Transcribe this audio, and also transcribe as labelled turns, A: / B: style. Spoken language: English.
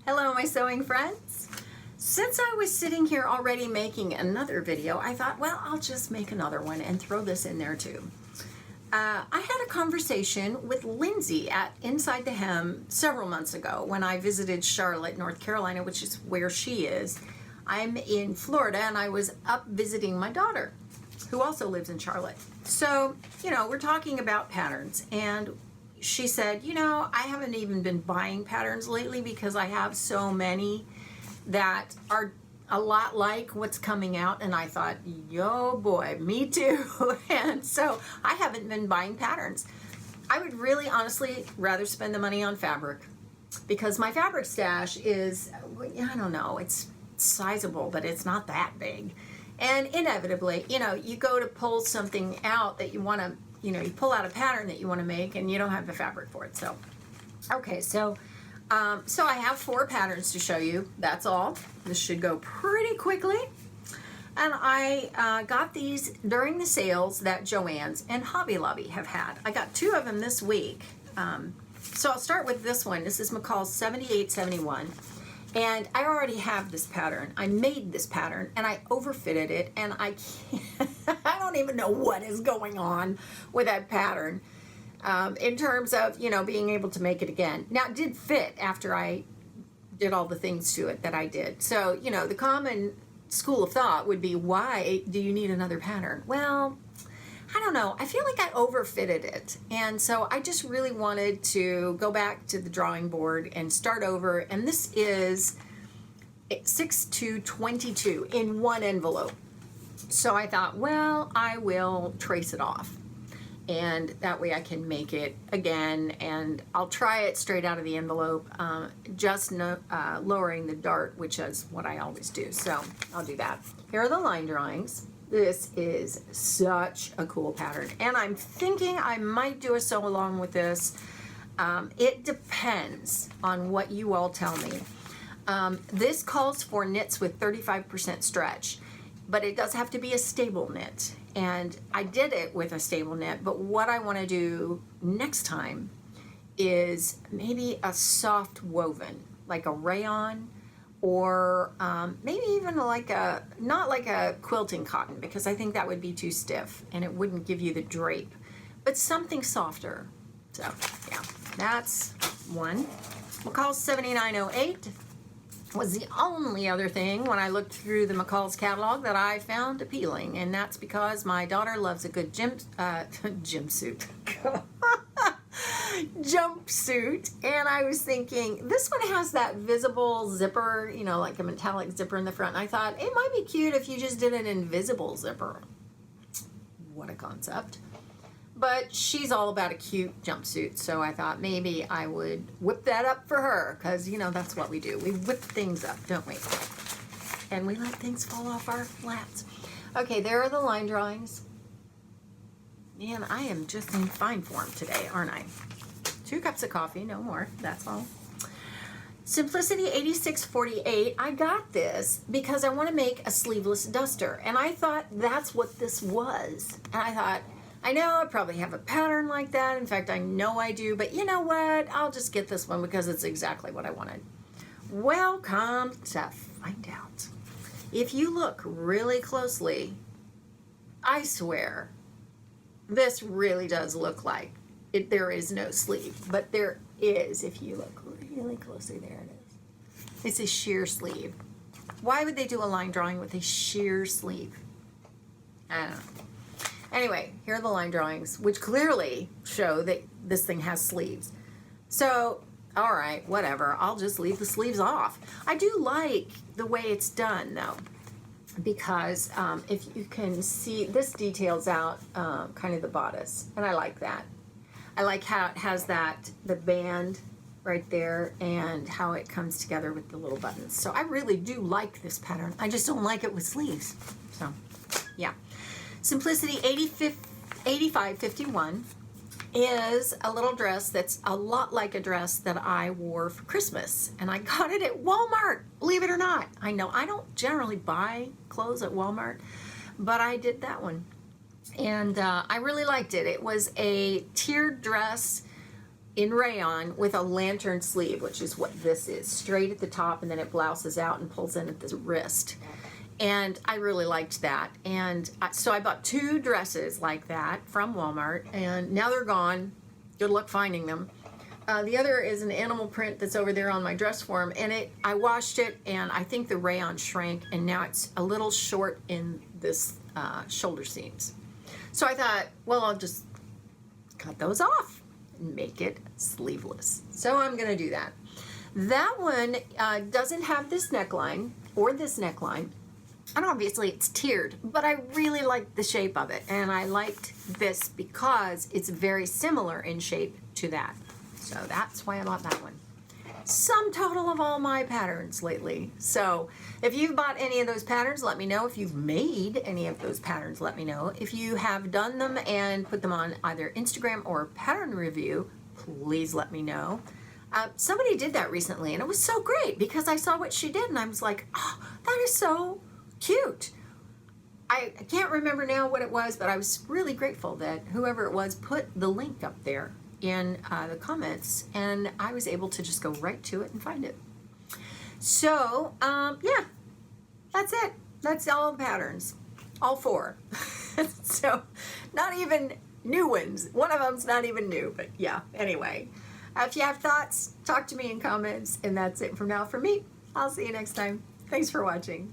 A: Hello, my sewing friends. Since I was sitting here already making another video, I thought, well, I'll just make another one and throw this in there too. I had a conversation with Lindsay at Inside the Hem several months ago when I visited Charlotte, North Carolina, which is where she is. I'm in Florida and I was up visiting my daughter, who also lives in Charlotte. So, we're talking about patterns, and she said, I haven't even been buying patterns lately because I have so many that are a lot like what's coming out. And I thought, yo boy, me too. And so I haven't been buying patterns. I would really honestly rather spend the money on fabric because my fabric stash is, I don't know, it's sizable, but it's not that big. And inevitably, you go to pull something out that you want to, you pull out a pattern that you want to make and you don't have the fabric for it. So, okay, so I have 4 patterns to show you. That's all. This should go pretty quickly. And I got these during the sales that Joann's and Hobby Lobby have had. I got 2 of them this week. So I'll start with this one. This is McCall's 7871. And I already have this pattern. I made this pattern and I overfitted it, and I can't, I don't even know what is going on with that pattern in terms of, being able to make it again. Now, it did fit after I did all the things to it that I did. So, the common school of thought would be, why do you need another pattern? Well, I don't know. I feel like I overfitted it. And so I just really wanted to go back to the drawing board and start over. And this is 6/2/22 in one envelope. So I thought, well, I will trace it off. And that way I can make it again. And I'll try it straight out of the envelope, just lowering the dart, which is what I always do. So I'll do that. Here are the line drawings. This is such a cool pattern, and I'm thinking I might do a sew along with this. It depends on what you all tell me. This calls for knits with 35% stretch, but it does have to be a stable knit, and I did it with a stable knit, but what I want to do next time is maybe a soft woven, like a rayon, or maybe even not like a quilting cotton, because I think that would be too stiff and it wouldn't give you the drape, but something softer. So yeah, that's one. McCall's 7908 was the only other thing when I looked through the McCall's catalog that I found appealing, and that's because my daughter loves a good jumpsuit. Jumpsuit, and I was thinking this one has that visible zipper, like a metallic zipper in the front, and I thought it might be cute if you just did an invisible zipper. What a concept. But she's all about a cute jumpsuit, so I thought maybe I would whip that up for her, because that's what we do. We whip things up, don't we? And we let things fall off our laps. Okay, there are the line drawings. Man, I am just in fine form today, aren't I? 2 cups of coffee, no more, that's all. Simplicity 8648, I got this because I want to make a sleeveless duster, and I thought that's what this was. And I thought, I know I probably have a pattern like that. In fact, I know I do, but you know what? I'll just get this one because it's exactly what I wanted. Well, come to find out. If you look really closely, I swear, this really does look like there is no sleeve, but there is if you look really closely. There it is. It's a sheer sleeve. Why would they do a line drawing with a sheer sleeve? I don't know. Anyway, here are the line drawings, which clearly show that this thing has sleeves. So, all right, whatever. I'll just leave the sleeves off. I do like the way it's done, though, because if you can see, this details out kind of the bodice, and I like that. I like how it has the band right there, and how it comes together with the little buttons. So I really do like this pattern. I just don't like it with sleeves. So, yeah. Simplicity 8551 is a little dress that's a lot like a dress that I wore for Christmas, and I got it at Walmart, believe it or not. I know I don't generally buy clothes at Walmart, but I did that one, and I really liked it. It was a tiered dress in rayon with a lantern sleeve, which is what this is, straight at the top, and then it blouses out and pulls in at the wrist. And I really liked that. And so I bought 2 dresses like that from Walmart, and now they're gone. Good luck finding them. The other is an animal print that's over there on my dress form, and I washed it, and I think the rayon shrank, and now it's a little short in this shoulder seams. So I thought, well, I'll just cut those off and make it sleeveless. So I'm going to do that. That one doesn't have this neckline or this neckline, and obviously it's tiered, but I really liked the shape of it, and I liked this because it's very similar in shape to that. So that's why I bought that one. Sum total of all my patterns lately. So if you've bought any of those patterns, let me know. If you've made any of those patterns, let me know. If you have done them and put them on either Instagram or Pattern Review, please let me know. Somebody did that recently, and it was so great because I saw what she did, and I was like, oh, that is so cute. I can't remember now what it was, but I was really grateful that whoever it was put the link up there in the comments, and I was able to just go right to it and find it. So yeah, that's it. That's all the patterns, all 4. So not even new ones. One of them's not even new, but yeah, anyway. If you have thoughts, talk to me in comments, and that's it from now for me. I'll see you next time. Thanks for watching.